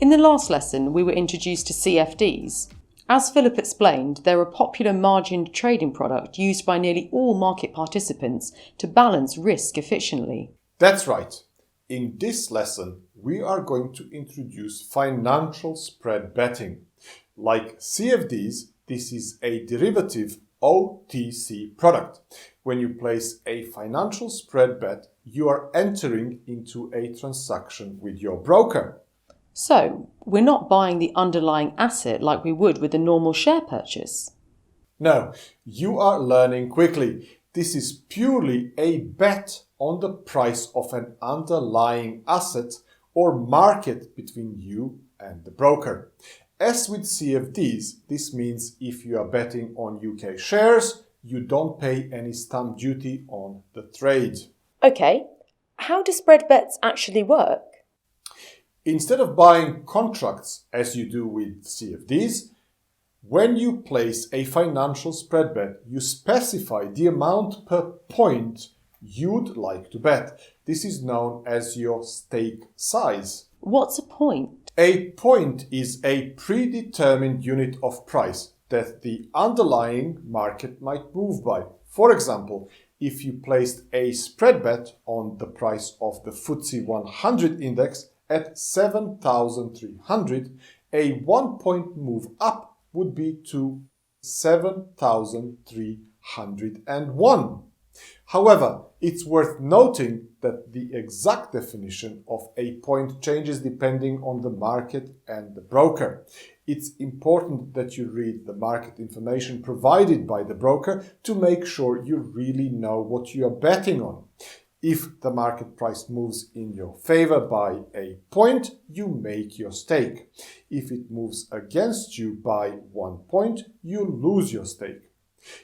In the last lesson, we were introduced to CFDs. As Philip explained, they're a popular margined trading product used by nearly all market participants to balance risk efficiently. That's right. In this lesson, we are going to introduce financial spread betting. Like CFDs, this is a derivative OTC product. When you place a financial spread bet, you are entering into a transaction with your broker. So, we're not buying the underlying asset like we would with a normal share purchase. No, you are learning quickly. This is purely a bet on the price of an underlying asset or market between you and the broker. As with CFDs, this means if you are betting on UK shares, you don't pay any stamp duty on the trade. Okay, how do spread bets actually work? Instead of buying contracts as you do with CFDs, when you place a financial spread bet, you specify the amount per point you'd like to bet. This is known as your stake size. What's a point? A point is a predetermined unit of price that the underlying market might move by. For example, if you placed a spread bet on the price of the FTSE 100 index at 7,300, a 1 point move up would be to 7,301. However, it's worth noting that the exact definition of a point changes depending on the market and the broker. It's important that you read the market information provided by the broker to make sure you really know what you are betting on. If the market price moves in your favor by a point, you make your stake. If it moves against you by 1 point, you lose your stake.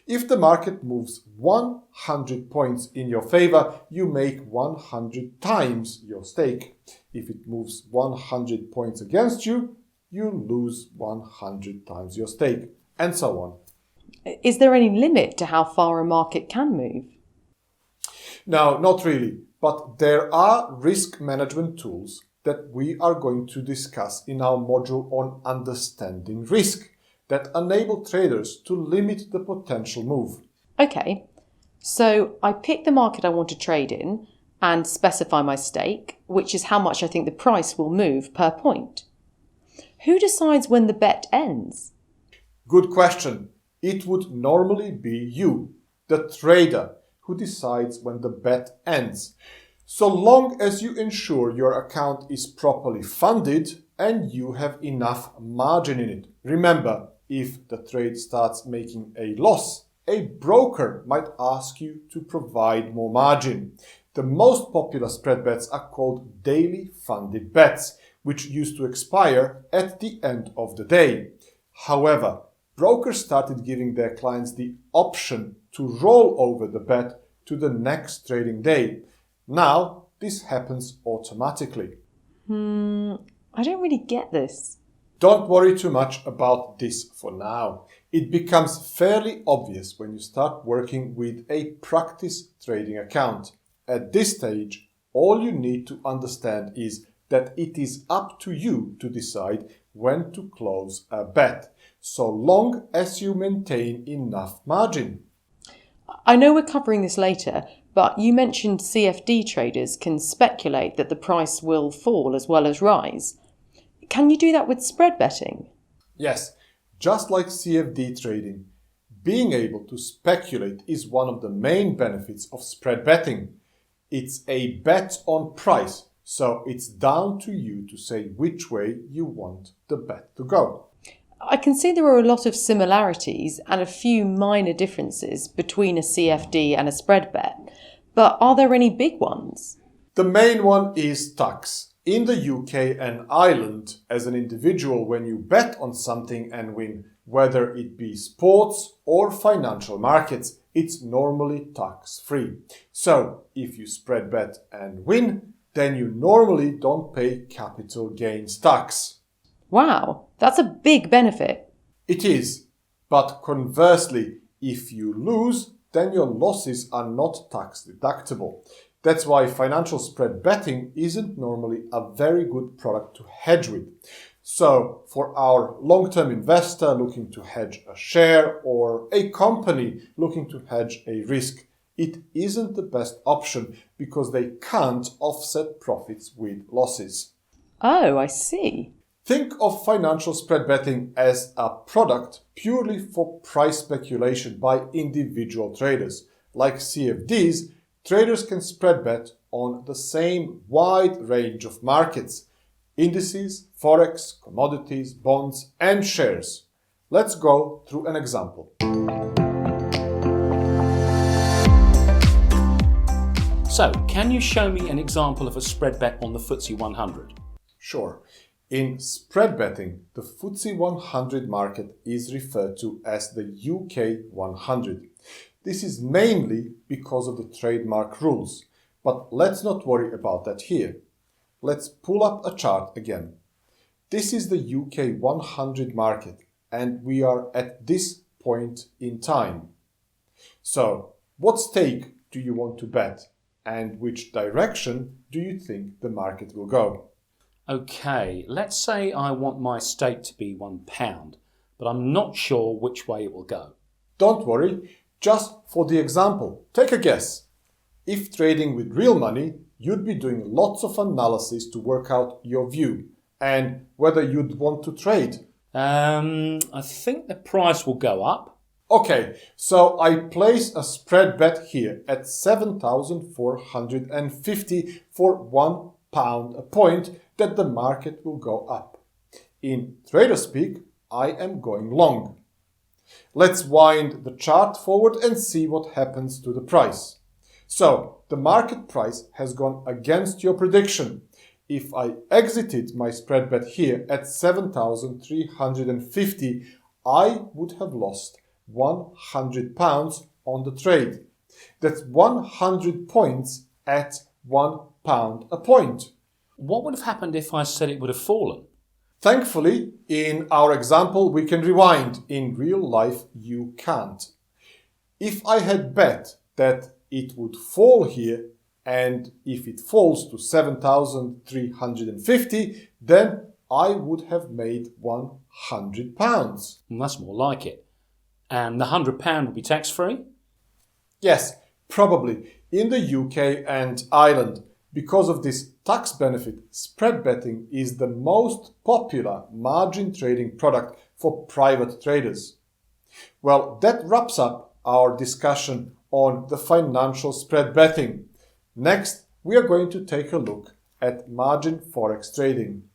If the market moves 100 points in your favor, you make 100 times your stake. If it moves 100 points against you, you lose 100 times your stake, and so on. Is there any limit to how far a market can move? No, not really, but there are risk management tools that we are going to discuss in our module on understanding risk that enable traders to limit the potential move. Okay, so I pick the market I want to trade in and specify my stake, which is how much I think the price will move per point. Who decides when the bet ends? Good question. It would normally be you, the trader, who decides when the bet ends, so long as you ensure your account is properly funded and you have enough margin in it. Remember, if the trade starts making a loss, a broker might ask you to provide more margin. The most popular spread bets are called daily funded bets, which used to expire at the end of the day. However, brokers started giving their clients the option to roll over the bet to the next trading day. Now, this happens automatically. I don't really get this. Don't worry too much about this for now. It becomes fairly obvious when you start working with a practice trading account. At this stage, all you need to understand is that it is up to you to decide when to close a bet, so long as you maintain enough margin. I know we're covering this later, but you mentioned CFD traders can speculate that the price will fall as well as rise. Can you do that with spread betting? Yes, just like CFD trading, being able to speculate is one of the main benefits of spread betting. It's a bet on price, so it's down to you to say which way you want the bet to go. I can see there are a lot of similarities and a few minor differences between a CFD and a spread bet, but are there any big ones? The main one is tax. In the UK and Ireland, as an individual, when you bet on something and win, whether it be sports or financial markets, it's normally tax-free. So, if you spread bet and win, then you normally don't pay capital gains tax. Wow, that's a big benefit. It is, but conversely, if you lose, then your losses are not tax deductible. That's why financial spread betting isn't normally a very good product to hedge with. So, for our long-term investor looking to hedge a share or a company looking to hedge a risk, it isn't the best option because they can't offset profits with losses. Oh, I see. Think of financial spread betting as a product purely for price speculation by individual traders. Like CFDs, traders can spread bet on the same wide range of markets: indices, forex, commodities, bonds, and shares. Let's go through an example. So, can you show me an example of a spread bet on the FTSE 100? Sure. In spread betting, the FTSE 100 market is referred to as the UK 100. This is mainly because of the trademark rules, but let's not worry about that here. Let's pull up a chart again. This is the UK 100 market, and we are at this point in time. So, what stake do you want to bet, and which direction do you think the market will go? Okay, let's say I want my stake to be £1, but I'm not sure which way it will go. Don't worry, just for the example, take a guess. If trading with real money, you'd be doing lots of analysis to work out your view and whether you'd want to trade. I think the price will go up. Okay, so I place a spread bet here at 7,450 for £1 a point that the market will go up. In trader speak, I am going long. Let's wind the chart forward and see what happens to the price. So, the market price has gone against your prediction. If I exited my spread bet here at 7,350, I would have lost £100 on the trade. That's 100 points at £1 a point. What would have happened if I said it would have fallen? Thankfully, in our example, we can rewind. In real life, you can't. If I had bet that it would fall here, and if it falls to 7,350, then I would have made £100. That's more like it. And the £100 would be tax-free? Yes, probably. In the UK and Ireland, because of this tax benefit, spread betting is the most popular margin trading product for private traders. Well, that wraps up our discussion on the financial spread betting. Next, we are going to take a look at margin forex trading.